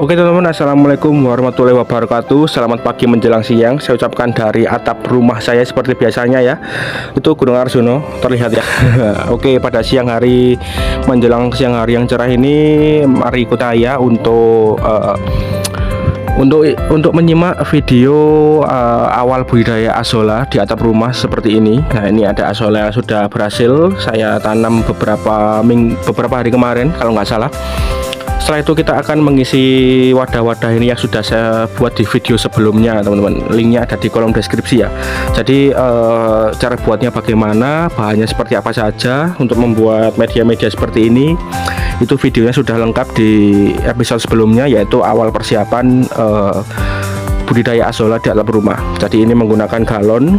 Oke teman-teman, assalamualaikum warahmatullahi wabarakatuh. Selamat pagi menjelang siang. Saya ucapkan dari atap rumah saya seperti biasanya ya. Itu Gunung Arjuna terlihat ya. Oke, pada siang hari menjelang siang hari yang cerah ini, mari ikut saya untuk menyimak video awal budidaya azolla di atap rumah seperti ini. Nah, ini ada azolla yang sudah berhasil saya tanam beberapa hari kemarin kalau nggak salah. Setelah itu kita akan mengisi wadah-wadah ini yang sudah saya buat di video sebelumnya, teman-teman. Linknya ada di kolom deskripsi ya. Jadi cara buatnya bagaimana, bahannya seperti apa saja untuk membuat media-media seperti ini, itu videonya sudah lengkap di episode sebelumnya, yaitu awal persiapan budidaya azolla di atap rumah. Jadi ini menggunakan galon,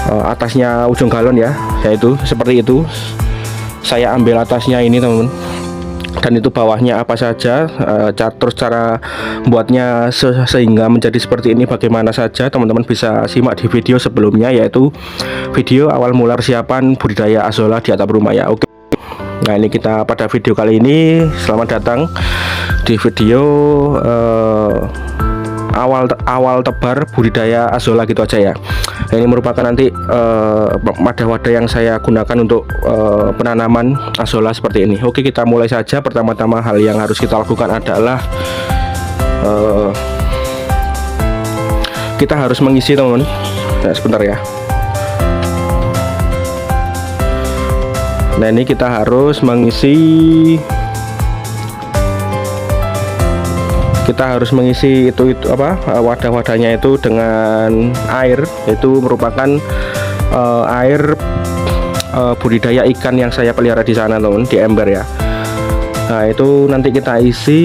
atasnya ujung galon ya, yaitu seperti itu. Saya ambil atasnya ini, teman-teman, dan itu bawahnya apa saja, terus cara buatnya sehingga menjadi seperti ini bagaimana saja, teman-teman bisa simak di video sebelumnya, yaitu video awal mula persiapan budidaya azolla di atap rumah ya. Oke. Nah, ini kita pada video kali ini, selamat datang di video awal tebar budidaya azolla gitu aja ya. Ini merupakan nanti wadah-wadah yang saya gunakan untuk penanaman azolla seperti ini. Oke, kita mulai saja. Pertama-tama hal yang harus kita lakukan adalah kita harus mengisi, teman-teman. Nah, sebentar ya. Nah, ini kita harus mengisi itu apa, wadah-wadahnya itu dengan air. Itu merupakan air budidaya ikan yang saya pelihara di sana, teman, di ember ya. Nah, itu nanti kita isi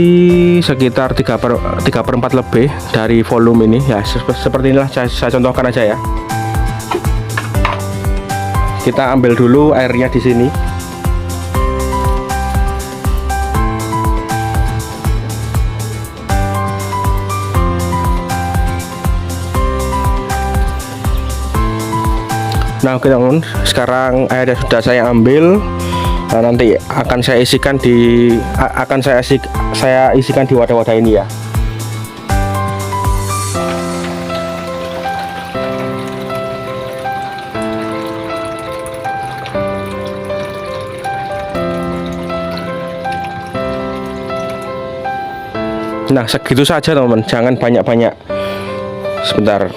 sekitar 3/4 lebih dari volume ini ya. Seperti inilah saya contohkan aja ya. Kita ambil dulu airnya di sini. Nah, oke teman, sekarang airnya sudah saya ambil. Nah, nanti akan saya isikan di wadah-wadah ini ya. Nah, segitu saja teman-teman, jangan banyak-banyak. Sebentar.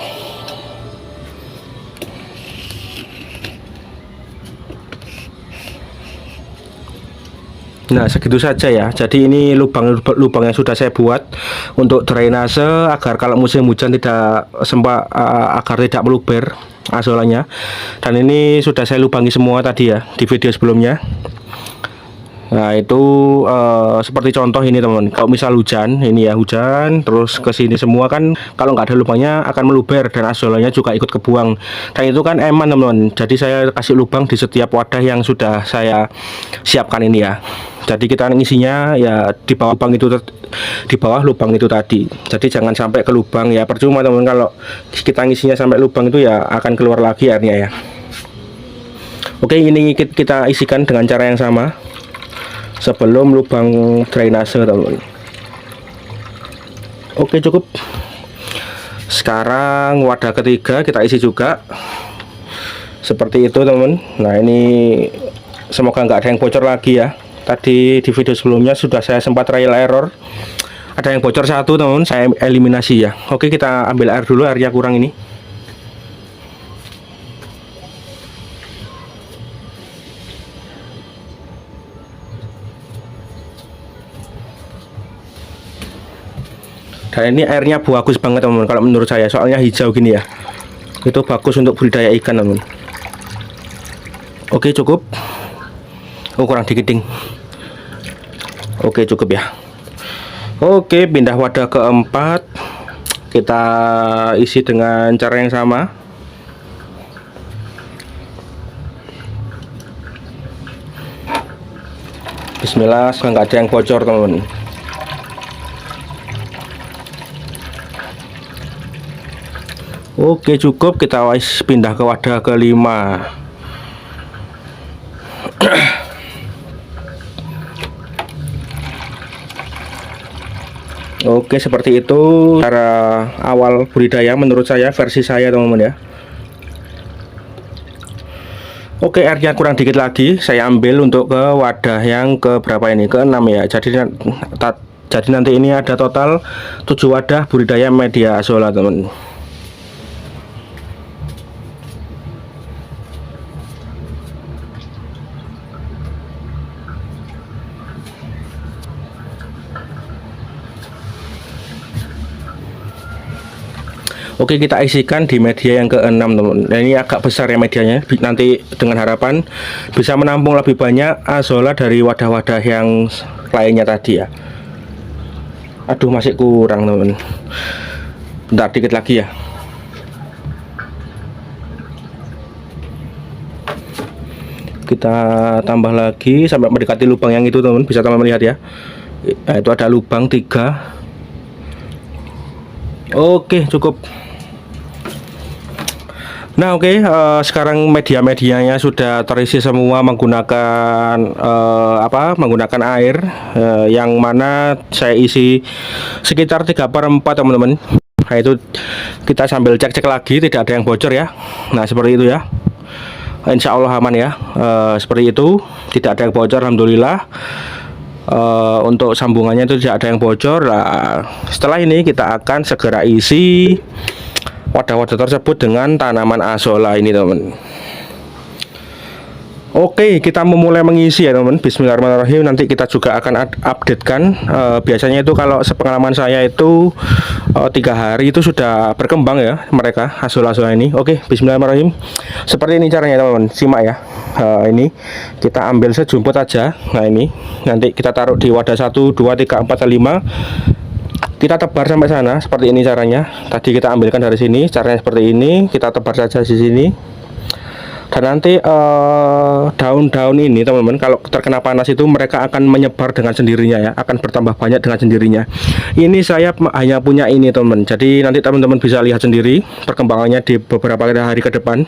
Nah, segitu saja ya. Jadi ini lubang yang sudah saya buat untuk drainase agar kalau musim hujan tidak agar tidak meluber azollanya. Dan ini sudah saya lubangi semua tadi ya di video sebelumnya. Nah, itu seperti contoh ini, teman. Kalau misal hujan, ini ya hujan terus ke sini semua kan, kalau nggak ada lubangnya akan meluber dan azollanya juga ikut kebuang. Dan itu kan eman, teman. Jadi saya kasih lubang di setiap wadah yang sudah saya siapkan ini ya. Jadi kita ngisinya ya di bawah lubang itu tadi. Jadi jangan sampai ke lubang ya, percuma, teman. Kalau kita ngisinya sampai lubang itu ya akan keluar lagi airnya ya. Oke, ini kita isikan dengan cara yang sama sebelum lubang drainase, teman. Oke, cukup. Sekarang wadah ketiga kita isi juga seperti itu, teman. Nah, ini semoga nggak ada yang bocor lagi ya. Tadi di video sebelumnya sudah saya sempat trial error, ada yang bocor satu, teman, saya eliminasi ya. Oke, kita ambil air dulu, airnya kurang ini. Dan ini airnya bagus banget, teman, kalau menurut saya, soalnya hijau gini ya. Itu bagus untuk budidaya ikan, teman. Oke, cukup. Oh, kurang dikit ding. Oke, cukup ya. Oke, pindah wadah keempat. Kita isi dengan cara yang sama. Bismillah, semoga nggak ada yang bocor, teman. Oke, cukup. Kita pindah ke wadah kelima. Oke, seperti itu cara awal budidaya menurut saya, versi saya teman-teman ya. Oke, airnya kurang dikit lagi, saya ambil untuk ke wadah yang ke berapa ini, ke 6 ya. Jadi nanti ini ada total 7 wadah budidaya media azolla teman. Oke, kita isikan di media yang ke-6 teman. Nah, ini agak besar ya medianya. Nanti dengan harapan bisa menampung lebih banyak azolla dari wadah-wadah yang lainnya tadi ya. Aduh, masih kurang teman. Bentar, dikit lagi ya. Kita tambah lagi sampai mendekati lubang yang itu teman. Bisa teman melihat ya. Nah, itu ada lubang 3. Oke, cukup. Nah, oke, sekarang media-medianya sudah terisi semua menggunakan menggunakan air yang mana saya isi sekitar 3/4 teman-teman. Nah, itu kita sambil cek-cek lagi tidak ada yang bocor ya. Nah, seperti itu ya. Insya Allah aman ya. Seperti itu, tidak ada yang bocor, alhamdulillah. Untuk sambungannya itu tidak ada yang bocor. Nah, setelah ini kita akan segera isi wadah-wadah tersebut dengan tanaman azolla ini teman. Oke, kita memulai mengisi ya teman. Bismillahirrahmanirrahim. Nanti kita juga akan updatekan. Biasanya itu kalau sepengalaman saya itu 3 hari itu sudah berkembang ya mereka azolla ini. Oke, bismillahirrahmanirrahim. Seperti ini caranya teman-teman. Simak ya. Ini kita ambil sejumput aja. Nah, ini nanti kita taruh di wadah 1, 2, 3, 4, 5. Kita tebar sampai sana, seperti ini caranya. Tadi kita ambilkan dari sini, caranya seperti ini. Kita tebar saja di sini. Dan nanti daun-daun ini teman-teman, kalau terkena panas itu mereka akan menyebar dengan sendirinya ya, akan bertambah banyak dengan sendirinya. Ini saya hanya punya ini teman-teman. Jadi nanti teman-teman bisa lihat sendiri perkembangannya di beberapa hari ke depan.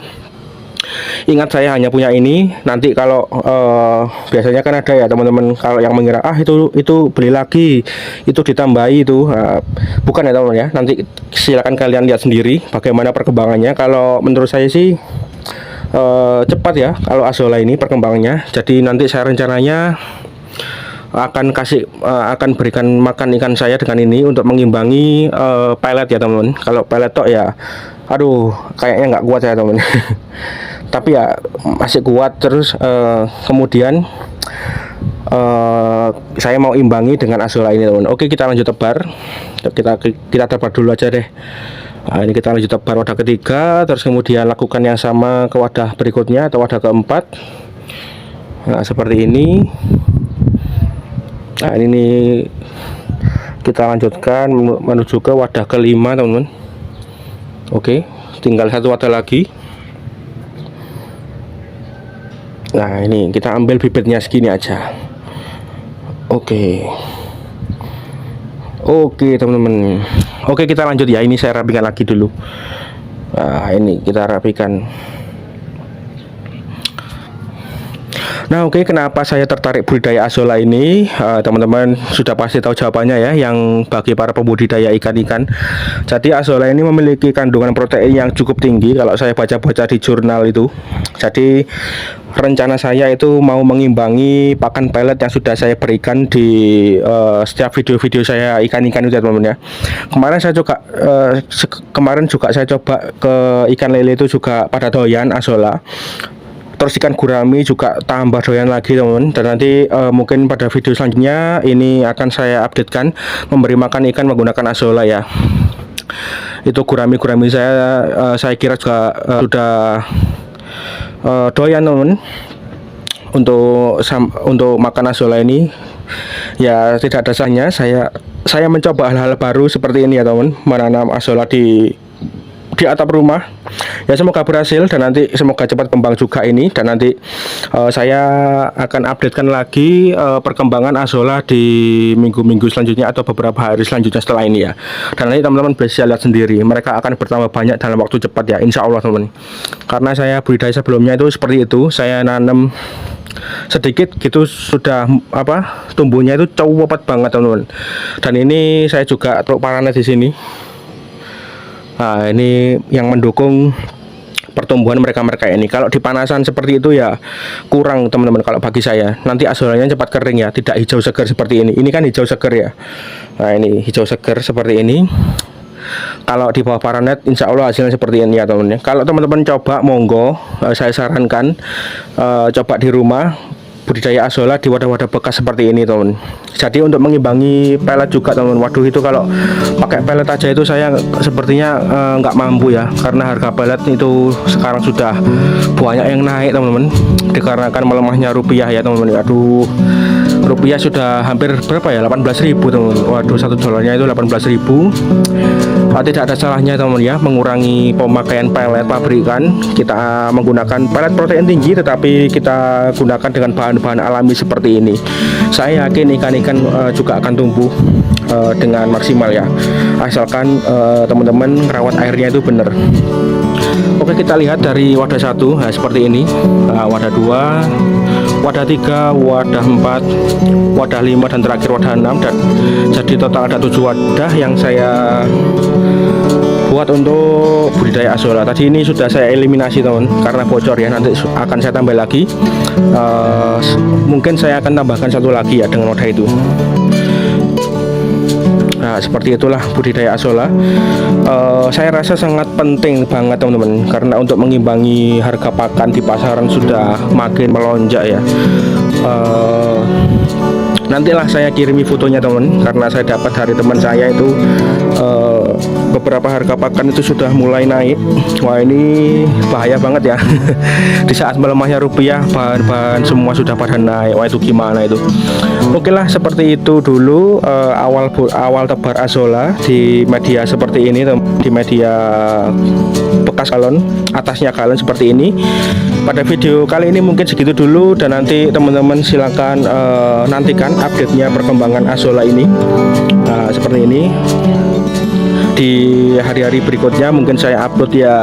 Ingat, saya hanya punya ini. Nanti kalau biasanya kan ada ya teman-teman kalau yang mengira itu beli lagi, itu ditambahi itu. Bukan ya teman-teman ya. Nanti silakan kalian lihat sendiri bagaimana perkembangannya. Kalau menurut saya sih cepat ya kalau azolla ini perkembangannya. Jadi nanti saya rencananya akan berikan makan ikan saya dengan ini untuk mengimbangi pelet ya teman-teman. Kalau pelet tok ya aduh kayaknya nggak kuat ya teman. Tapi ya masih kuat terus. Kemudian saya mau imbangi dengan azolla ini teman. Oke, kita lanjut tebar. Kita tebar dulu aja deh. Nah, ini kita lanjut tebar wadah ketiga, terus kemudian lakukan yang sama ke wadah berikutnya atau wadah keempat. Nah, seperti ini. Nah, ini kita lanjutkan menuju ke wadah kelima teman-teman. Oke, tinggal satu wadah lagi. Nah, ini kita ambil bibitnya segini aja. Oke teman-teman. Oke, kita lanjut ya. Ini saya rapikan lagi dulu. Nah, ini kita rapikan. Nah, oke, kenapa saya tertarik budidaya azolla ini? Teman-teman sudah pasti tahu jawabannya ya, yang bagi para pembudidaya ikan-ikan. Jadi azolla ini memiliki kandungan protein yang cukup tinggi kalau saya baca-baca di jurnal itu. Jadi rencana saya itu mau mengimbangi pakan pelet yang sudah saya berikan di setiap video-video saya ikan-ikan itu teman-teman ya. Kemarin juga saya coba ke ikan lele itu juga pada doyan azolla. Terus ikan gurami juga tambah doyan lagi teman-teman. Dan nanti mungkin pada video selanjutnya ini akan saya updatekan memberi makan ikan menggunakan azolla ya. Itu gurami saya kira juga sudah doyan teman-teman untuk makan azolla ini. Ya tidak ada salahnya saya mencoba hal-hal baru seperti ini ya teman-teman, menanam azolla di atap rumah. Ya semoga berhasil dan nanti semoga cepat kembang juga ini. Dan nanti saya akan updatekan lagi perkembangan azolla di minggu-minggu selanjutnya atau beberapa hari selanjutnya setelah ini ya. Dan nanti teman-teman bisa lihat sendiri, mereka akan bertambah banyak dalam waktu cepat ya, insya Allah teman-teman. Karena saya budidaya sebelumnya itu seperti itu, saya nanam sedikit gitu sudah apa tumbuhnya itu cepat banget teman-teman. Dan ini saya juga truk paranet di sini. Nah, ini yang mendukung pertumbuhan mereka ini. Kalau dipanasan seperti itu ya kurang teman-teman kalau bagi saya. Nanti asolanya cepat kering ya, tidak hijau segar seperti ini. Ini kan hijau segar ya. Nah, ini hijau segar seperti ini. Kalau di bawah paranet insya Allah hasilnya seperti ini ya teman-teman. Kalau teman-teman coba monggo, saya sarankan coba di rumah budidaya azolla di wadah-wadah bekas seperti ini teman. Jadi untuk mengimbangi pelet juga teman. Waduh, itu kalau pakai pelet aja itu saya sepertinya nggak mampu ya, karena harga pelet itu sekarang sudah banyak yang naik teman-teman, dikarenakan melemahnya rupiah ya teman-teman. Aduh, rupiah sudah hampir berapa ya, 18.000 teman. Waduh, $1 itu 18.000. Tidak ada salahnya teman ya mengurangi pemakaian pelet pabrikan. Kita menggunakan pelet protein tinggi tetapi kita gunakan dengan bahan-bahan alami seperti ini. Saya yakin ikan-ikan juga akan tumbuh dengan maksimal ya, asalkan teman-teman rawat airnya itu benar. Oke, kita lihat dari wadah 1, nah, seperti ini. Wadah 2, wadah 3, wadah 4, wadah 5, dan terakhir wadah 6. Dan jadi total ada 7 wadah yang saya buat untuk budidaya azolla. Tadi ini sudah saya eliminasi teman, karena bocor ya. Nanti akan saya tambah lagi. Mungkin saya akan tambahkan satu lagi ya dengan wadah itu. Nah, seperti itulah budidaya azolla. Saya rasa sangat penting banget teman-teman, karena untuk mengimbangi harga pakan di pasaran sudah makin melonjak ya. Nantilah saya kirimi fotonya teman, karena saya dapat dari teman saya itu beberapa harga pakan itu sudah mulai naik. Wah, ini bahaya banget ya. Di saat melemahnya rupiah, bahan-bahan semua sudah pada naik. Wah, itu gimana itu? Oke lah, seperti itu dulu awal tebar azolla di media seperti ini, di media bekas galon, atasnya galon seperti ini. Pada video kali ini mungkin segitu dulu, dan nanti teman-teman silakan nantikan update-nya perkembangan azolla ini. Seperti ini. Di hari-hari berikutnya mungkin saya upload ya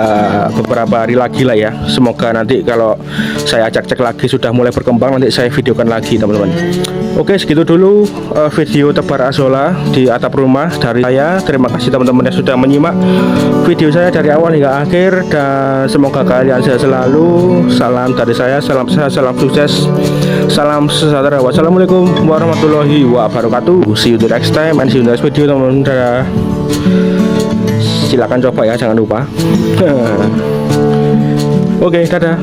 beberapa hari lagi lah ya. Semoga nanti kalau saya cek-cek lagi sudah mulai berkembang, nanti saya videokan lagi teman-teman. Oke, segitu dulu video tebar azolla di atap rumah dari saya. Terima kasih teman-teman yang sudah menyimak video saya dari awal hingga akhir, dan semoga kalian sehat selalu. Salam dari saya, salam sehat, salam sukses, salam sejahtera. Wassalamualaikum warahmatullahi wabarakatuh. See you the next time and see you in the next video teman-teman. Dadah. Silakan coba ya, jangan lupa. Oke, dadah.